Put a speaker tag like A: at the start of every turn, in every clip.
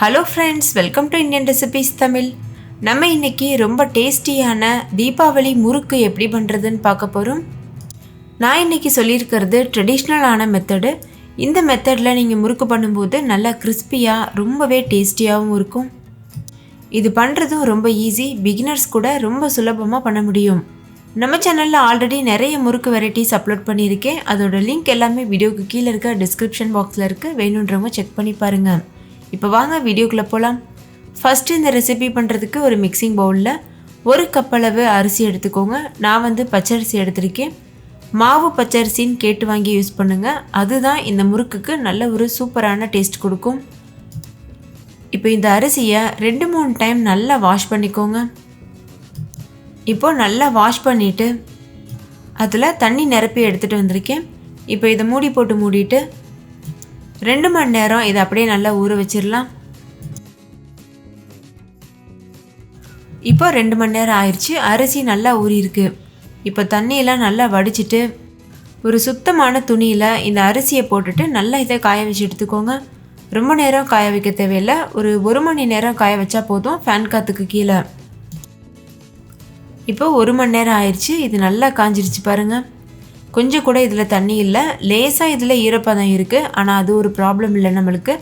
A: Hello friends, welcome to Indian Recipes Tamil. நம்ம இன்னைக்கு ரொம்ப டேஸ்டியான தீபாவளி முறுக்கு எப்படி பண்றதுன்னு பார்க்க போறோம். நான் இன்னைக்கு சொல்லியிருக்கிறது ட்ரெடிஷ்னலான மெத்தடு. இந்த மெத்தட்ல நீங்க முறுக்கு பண்ணும்போது நல்லா கிறிஸ்பியா ரொம்பவே டேஸ்டியாவும் இருக்கும். இது பண்றதும் ரொம்ப ஈஸி, பிகினர்ஸ் கூட ரொம்ப சுலபமா பண்ண முடியும். நம்ம சேனல்ல ஆல்ரெடி நிறைய முறுக்கு வெரைட்டிஸ் அப்லோட் பண்ணியிருக்கேன். அதோட லிங்க் எல்லாமே வீடியோக்கு கீழே இருக்க டிஸ்கிரிப்ஷன் பாக்ஸில் இருக்குது. வேணுன்றவங்க செக் பண்ணி பாருங்கள். இப்போ வாங்க வீடியோக்குள்ளே போகலாம். ஃபஸ்ட்டு இந்த ரெசிபி பண்ணுறதுக்கு ஒரு மிக்சிங் பவுலில் 1 கப் அளவு அரிசி எடுத்துக்கோங்க. நான் பச்சரிசி எடுத்திருக்கேன். மாவு பச்சரிசின்னு கேட்டு வாங்கி யூஸ் பண்ணுங்கள். அதுதான் இந்த முறுக்குக்கு நல்ல ஒரு சூப்பரான டேஸ்ட் கொடுக்கும். இப்போ இந்த அரிசியை 2-3 டைம் நல்லா வாஷ் பண்ணிக்கோங்க. இப்போது நல்லா வாஷ் பண்ணிவிட்டு அதில் தண்ணி நிரப்பி எடுத்துகிட்டு வந்திருக்கேன். இப்போ இதை மூடி போட்டு மூடிட்டு 2 மணி நேரம் இதை அப்படியே நல்லா ஊற வச்சிடலாம். இப்போ 2 மணி நேரம் ஆயிடுச்சு. அரிசி நல்லா ஊறியிருக்கு. இப்போ தண்ணியெல்லாம் நல்லா வடிச்சிட்டு ஒரு சுத்தமான துணியில் இந்த அரிசியை போட்டுட்டு நல்லா இதை காய வச்சு எடுத்துக்கோங்க. ரொம்ப நேரம் காய வைக்க தேவையில்லை. ஒரு 1 மணி நேரம் காய வச்சா போதும், ஃபேன் காற்றுக்கு கீழே. இப்போ 1 மணி நேரம் ஆயிடுச்சு. இது நல்லா காஞ்சிடுச்சு பாருங்கள். கொஞ்சம் கூட இதில் தண்ணி இல்லை, லேசாக இதில் ஈரப்பதம் இருக்குது. ஆனால் அது ஒரு ப்ராப்ளம் இல்லை நம்மளுக்கு.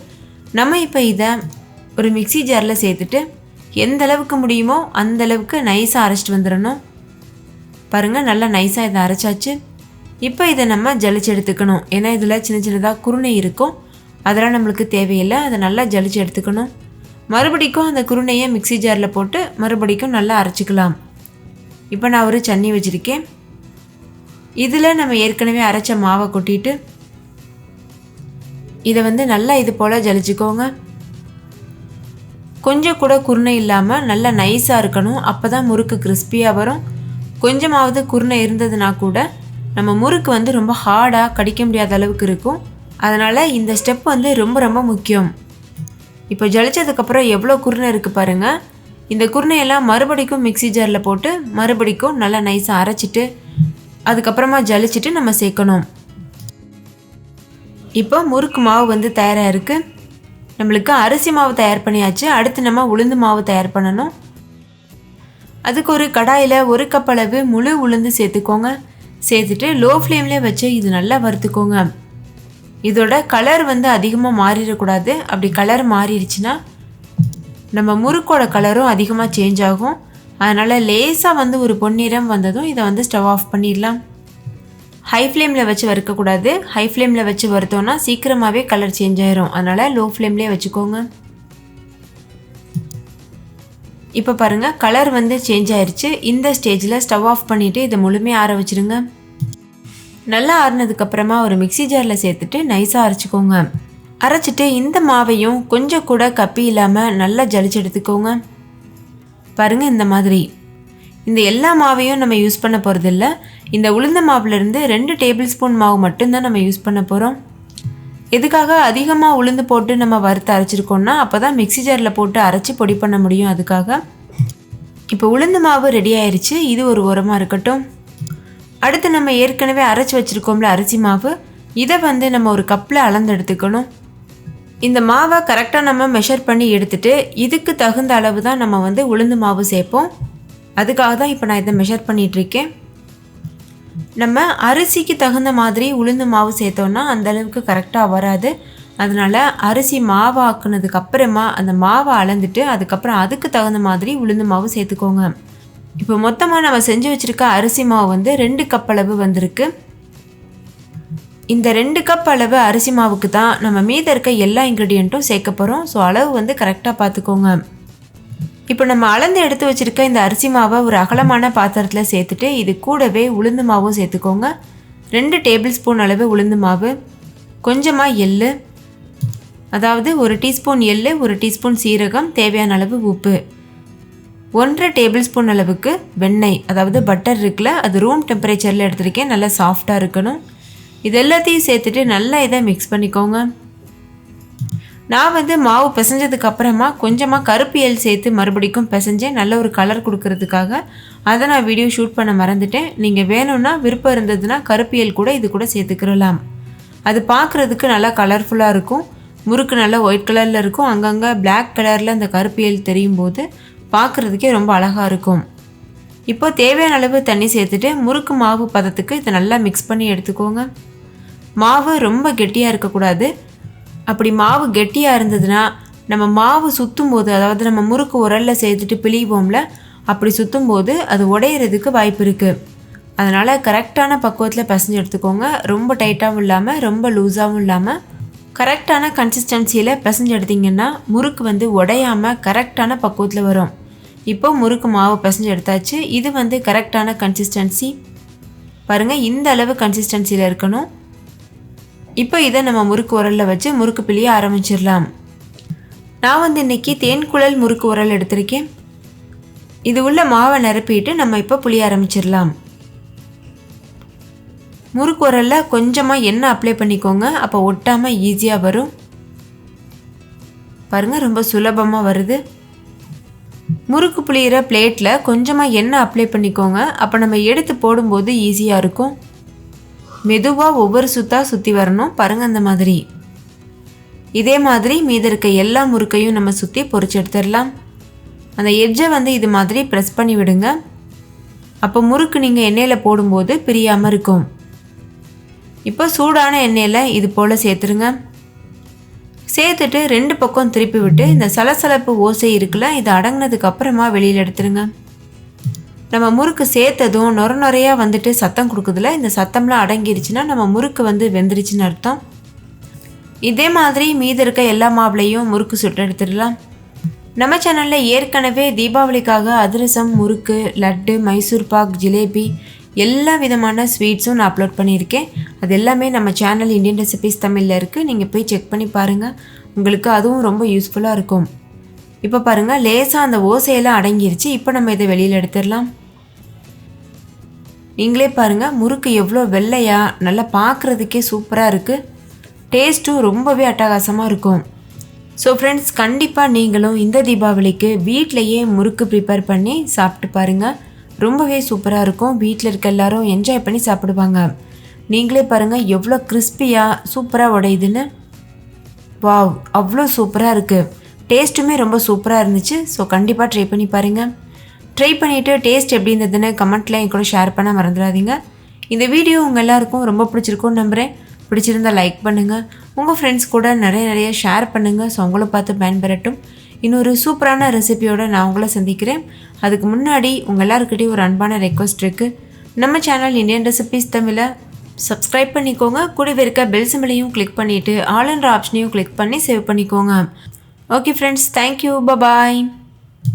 A: நம்ம இப்போ இதை ஒரு மிக்சி ஜாரில் சேர்த்துட்டு எந்த அளவுக்கு முடியுமோ அந்த அளவுக்கு நைஸாக அரைச்சிட்டு வந்துடணும். பாருங்கள், நல்லா நைஸாக இதை அரைச்சாச்சு. இப்போ இதை நம்ம ஜலிச்சு எடுத்துக்கணும். ஏன்னா இதில் சின்ன சின்னதாக குருணை இருக்கும், அதெல்லாம் நம்மளுக்கு தேவையில்லை. அதை நல்லா ஜலிச்சு எடுத்துக்கணும். மறுபடிக்கும் அந்த குருணையை மிக்சி ஜாரில் போட்டு மறுபடிக்கும் நல்லா அரைச்சிக்கலாம். இப்போ நான் ஒரு சன்னி வச்சுருக்கேன். இதில் நம்ம ஏற்கனவே அரைச்ச மாவை கொட்டிட்டு இதை நல்லா இது போல் ஜலிச்சுக்கோங்க. கொஞ்சம் கூட குருணை இல்லாமல் நல்லா நைஸாக இருக்கணும். அப்போ தான் முறுக்கு கிறிஸ்பியாக வரும். கொஞ்சமாவது குருணை இருந்ததுன்னா கூட நம்ம முறுக்கு ரொம்ப ஹார்டாக கடிக்க முடியாத அளவுக்கு இருக்கும். அதனால் இந்த ஸ்டெப் ரொம்ப ரொம்ப முக்கியம். இப்போ ஜலிச்சதுக்கப்புறம் எவ்வளோ குருணை இருக்குது பாருங்கள். இந்த குருணையெல்லாம் மறுபடிக்கும் மிக்சி ஜாரில் போட்டு மறுபடிக்கும் நல்லா நைஸாக அரைச்சிட்டு அதுக்கப்புறமா ஜலிச்சுட்டு நம்ம சேர்க்கணும். இப்போ முறுக்கு மாவு தயாராக இருக்குது. நம்மளுக்கு அரிசி மாவு தயார் பண்ணியாச்சு. அடுத்து நம்ம உளுந்து மாவு தயார் பண்ணணும். அதுக்கு ஒரு கடாயில் 1 கப் அளவு முழு உளுந்து சேர்த்துக்கோங்க. சேர்த்துட்டு லோ ஃப்ளேம்லேயே வச்சு இது நல்லா வறுத்துக்கோங்க. இதோட கலர் அதிகமாக மாறிடக்கூடாது. அப்படி கலர் மாறிடுச்சுன்னா நம்ம முறுக்கோட கலரும் அதிகமாக சேஞ்ச் ஆகும். அதனால் லேசாக ஒரு பொன்னிறம் வந்ததும் இதை ஸ்டவ் ஆஃப் பண்ணிடலாம். ஹை ஃப்ளேமில் வச்சு வறுக்கக்கூடாது. ஹை ஃப்ளேமில் வச்சு வறுத்தோன்னா சீக்கிரமாகவே கலர் சேஞ்ச் ஆயிரும். அதனால் லோ ஃப்ளேம்லேயே வச்சுக்கோங்க. இப்போ பாருங்கள், கலர் சேஞ்ச் ஆயிடுச்சு. இந்த ஸ்டேஜில் ஸ்டவ் ஆஃப் பண்ணிவிட்டு இதை முழுமையாக ஆற வச்சுருங்க. நல்லா ஆறினதுக்கப்புறமா ஒரு மிக்சி ஜாரில் சேர்த்துட்டு நைஸாக அரைச்சிக்கோங்க. அரைச்சிட்டு இந்த மாவையும் கொஞ்சம் கூட கப்பி இல்லாமல் நல்லா ஜலிச்சு எடுத்துக்கோங்க. பாருங்கள், இந்த மாதிரி. இந்த எல்லா மாவையும் நம்ம யூஸ் பண்ண போகிறதில்ல. இந்த உளுந்த மாவுலேருந்து 2 டேபிள் ஸ்பூன் மாவு மட்டும்தான் நம்ம யூஸ் பண்ண போகிறோம். எதுக்காக அதிகமாக உளுந்து போட்டு நம்ம வறுத்து அரைச்சிருக்கோம்னா அப்போ தான் மிக்சி ஜாரில் போட்டு அரைச்சி பொடி பண்ண முடியும். அதுக்காக இப்போ உளுந்து மாவு ரெடி ஆயிடுச்சு. இது ஒரு ஓரமாக இருக்கட்டும். அடுத்து நம்ம ஏற்கனவே அரைச்சி வச்சுருக்கோம்ல அரிசி மாவு, இதை நம்ம ஒரு கப்பில் அளந்து எடுத்துக்கணும். இந்த மாவை கரெக்டாக நம்ம மெஷர் பண்ணி எடுத்துகிட்டு இதுக்கு தகுந்த அளவு தான் நம்ம உளுந்து மாவு சேர்ப்போம். அதுக்காக தான் இப்போ நான் இதை மெஷர் பண்ணிகிட்ருக்கேன். நம்ம அரிசிக்கு தகுந்த மாதிரி உளுந்து மாவு சேர்த்தோன்னா அந்தளவுக்கு கரெக்டாக வராது. அதனால் அரிசி மாவு ஆக்குனதுக்கு அப்புறமா அந்த மாவை அளந்துட்டு அதுக்கப்புறம் அதுக்கு தகுந்த மாதிரி உளுந்து மாவு சேர்த்துக்கோங்க. இப்போ மொத்தமாக நம்ம செஞ்சு வச்சுருக்க அரிசி மாவு 2 கப் அளவு வந்திருக்கு. இந்த 2 கப் அளவு அரிசி மாவுக்கு தான் நம்ம மீத இருக்க எல்லா இன்க்ரீடியண்ட்டும் சேர்க்க போகிறோம். ஸோ அளவு கரெக்டாக பார்த்துக்கோங்க. இப்போ நம்ம அளந்து எடுத்து வச்சுருக்க இந்த அரிசி மாவை ஒரு அகலமான பாத்திரத்தில் சேர்த்துட்டு இது கூடவே உளுந்து மாவும் சேர்த்துக்கோங்க. 2 டேபிள் ஸ்பூன் அளவு உளுந்து மாவு, கொஞ்சமாக எள்ளு, அதாவது 1 டீஸ்பூன் எள்ளு, 1 டீஸ்பூன் சீரகம், தேவையான அளவு உப்பு, 1.5 டேபிள் ஸ்பூன் அளவுக்கு வெண்ணெய், அதாவது பட்டர் இருக்குல்ல, அது ரூம் டெம்பரேச்சரில் எடுத்திருக்கேன். நல்லா சாஃப்டாக இருக்கணும். இது எல்லாத்தையும் சேர்த்துட்டு நல்லா இதை மிக்ஸ் பண்ணிக்கோங்க. நான் மாவு பிசைஞ்சதுக்கு அப்புறமா கொஞ்சமாக கருப்பு எள் சேர்த்து மறுபடிக்கும் பிசைஞ்சேன், நல்ல ஒரு கலர் கொடுக்கறதுக்காக. அதை நான் வீடியோ ஷூட் பண்ண மறந்துட்டேன். நீங்கள் வேணும்னா விருப்பம் இருந்ததுன்னா கருப்பு எள் கூட இது கூட சேர்த்துக்கிறலாம். அது பார்க்குறதுக்கு நல்லா கலர்ஃபுல்லாக இருக்கும். முறுக்கு நல்லா ஒயிட் கலரில் இருக்கும், அங்கங்கே பிளாக் கலரில் அந்த கருப்பியல் தெரியும் போது பார்க்குறதுக்கே ரொம்ப அழகாக இருக்கும். இப்போ தேவையான அளவு தண்ணி சேர்த்துட்டு முறுக்கு மாவு பதத்துக்கு இதை நல்லா மிக்ஸ் பண்ணி எடுத்துக்கோங்க. மாவு ரொம்ப கெட்டியாக இருக்கக்கூடாது. அப்படி மாவு கெட்டியாக இருந்ததுன்னா நம்ம மாவு சுற்றும் போது, அதாவது நம்ம முறுக்கு உரலில் சேர்த்துட்டு பிழிவோம்ல, அப்படி சுற்றும் போது அது உடையிறதுக்கு வாய்ப்பு இருக்குது. அதனால் கரெக்டான பக்குவத்தில் பிசைஞ்சு எடுத்துக்கோங்க. ரொம்ப டைட்டாகவும் இல்லாமல் ரொம்ப லூஸாகவும் இல்லாமல் கரெக்டான கன்சிஸ்டன்சியில் பிசைஞ்சு எடுத்திங்கன்னா முறுக்கு வந்து உடையாமல் கரெக்டான பக்குவத்தில் வரும். இப்போ முறுக்கு மாவு பிசைஞ்சு எடுத்தாச்சு. இது வந்து கரெக்டான கன்சிஸ்டன்சி. பாருங்கள், இந்த அளவு கன்சிஸ்டன்சியில் இருக்கணும். இப்போ இதை நம்ம முறுக்கு உரலில் வச்சு முறுக்கு பிழிய ஆரம்பிச்சிடலாம். நான் வந்து இன்றைக்கி தேன்குழல் முறுக்கு உரல் எடுத்திருக்கேன். இது உள்ள மாவை நிரப்பிட்டு நம்ம இப்போ புளிய ஆரம்பிச்சிடலாம். முறுக்கு உரலில் கொஞ்சமாக எண்ணெய் அப்ளை பண்ணிக்கோங்க, அப்போ ஒட்டாமல் ஈஸியாக வரும். பாருங்கள், ரொம்ப சுலபமாக வருது. முறுக்கு புளியிற பிளேட்டில் கொஞ்சமாக எண்ணெய் அப்ளை பண்ணிக்கோங்க, அப்போ நம்ம எடுத்து போடும்போது ஈஸியாக இருக்கும். மெதுவாக ஒவ்வொரு சுத்தாக சுற்றி வரணும். பாருங்கள், அந்த மாதிரி. இதே மாதிரி மீதி இருக்க எல்லா முறுக்கையும் நம்ம சுற்றி பொரிச்சு எடுத்துடலாம். அந்த எட்ஜை வந்து இது மாதிரி ப்ரெஸ் பண்ணி விடுங்க. அப்போ முறுக்கு நீங்கள் எண்ணெயில் போடும்போது பிரியாமல் இருக்கும். இப்போ சூடான எண்ணெயில் இது போல் சேர்த்துருங்க. சேர்த்துட்டு 2 பக்கம் திருப்பி விட்டு இந்த சலசலப்பு ஓசை இருக்குல்ல, இது அடங்கினதுக்கு அப்புறமா வெளியில் எடுத்துருங்க. நம்ம முறுக்கு சேர்த்ததும் நொறையாக வந்துட்டு சத்தம் கொடுக்குதுல, இந்த சத்தம்லாம் அடங்கிருச்சுன்னா நம்ம முறுக்கு வந்து வெந்துருச்சுன்னு அர்த்தம். இதே மாதிரி மீதி இருக்க எல்லா மாவுலையும் முறுக்கு சுட்டு எடுத்துடலாம். நம்ம சேனலில் ஏற்கனவே தீபாவளிக்காக அதிரசம், முறுக்கு, லட்டு, மைசூர் பாக், ஜிலேபி எல்லா விதமான ஸ்வீட்ஸும் நான் அப்லோட் பண்ணியிருக்கேன். அது எல்லாமே நம்ம சேனல் இந்தியன் ரெசிபீஸ் தமிழில் இருக்குது. நீங்கள் போய் செக் பண்ணி பாருங்கள், உங்களுக்கு அதுவும் ரொம்ப யூஸ்ஃபுல்லாக இருக்கும். இப்போ பாருங்கள், லேசாக அந்த ஓசையெல்லாம் அடங்கிருச்சு. இப்போ நம்ம இதை வெளியில் எடுத்துடலாம். நீங்களே பாருங்கள், முறுக்கு எவ்வளோ வெள்ளையாக நல்லா பார்க்குறதுக்கே சூப்பராக இருக்குது. டேஸ்ட்டும் ரொம்பவே அட்டகாசமாக இருக்கும். ஸோ ஃப்ரெண்ட்ஸ், கண்டிப்பாக நீங்களும் இந்த தீபாவளிக்கு வீட்டிலையே முறுக்கு ப்ரிப்பேர் பண்ணி சாப்பிட்டு பாருங்கள். ரொம்பவே சூப்பராக இருக்கும். வீட்டில் இருக்க எல்லாரும் என்ஜாய் பண்ணி சாப்பிடுவாங்க. நீங்களே பாருங்கள் எவ்வளோ கிறிஸ்பியாக சூப்பராக உடையுதுன்னு. வாவ், அவ்வளோ சூப்பராக இருக்குது. டேஸ்ட்டுமே ரொம்ப சூப்பராக இருந்துச்சு. ஸோ கண்டிப்பாக ட்ரை பண்ணி பாருங்கள். ட்ரை பண்ணிவிட்டு டேஸ்ட் எப்படி இருந்ததுன்னு கமெண்ட்டில் என் கூட ஷேர் பண்ண மறந்துடாதீங்க. இந்த வீடியோ உங்கள் எல்லாருக்கும் ரொம்ப பிடிச்சிருக்கும்னு நம்புகிறேன். பிடிச்சிருந்தால் லைக் பண்ணுங்கள், உங்கள் ஃப்ரெண்ட்ஸ் கூட நிறைய ஷேர் பண்ணுங்கள். ஸோ அவங்கள பார்த்து பயன்பெறட்டும். இன்னொரு சூப்பரான ரெசிபியோடு நான் உங்களை சந்திக்கிறேன். அதுக்கு முன்னாடி உங்கள் எல்லாருக்கிட்டையும் ஒரு அன்பான ரெக்வஸ்ட் இருக்குது. நம்ம சேனல் இந்தியன் ரெசிபீஸ் தமிழை சப்ஸ்கிரைப் பண்ணிக்கோங்க. கூடவே இருக்க பெல் சிம்பிளையும் கிளிக் பண்ணிவிட்டு ஆல் என்ற ஆப்ஷனையும் கிளிக் பண்ணி சேவ் பண்ணிக்கோங்க. ஓகே ஃப்ரெண்ட்ஸ், தேங்க்யூ, பாய்.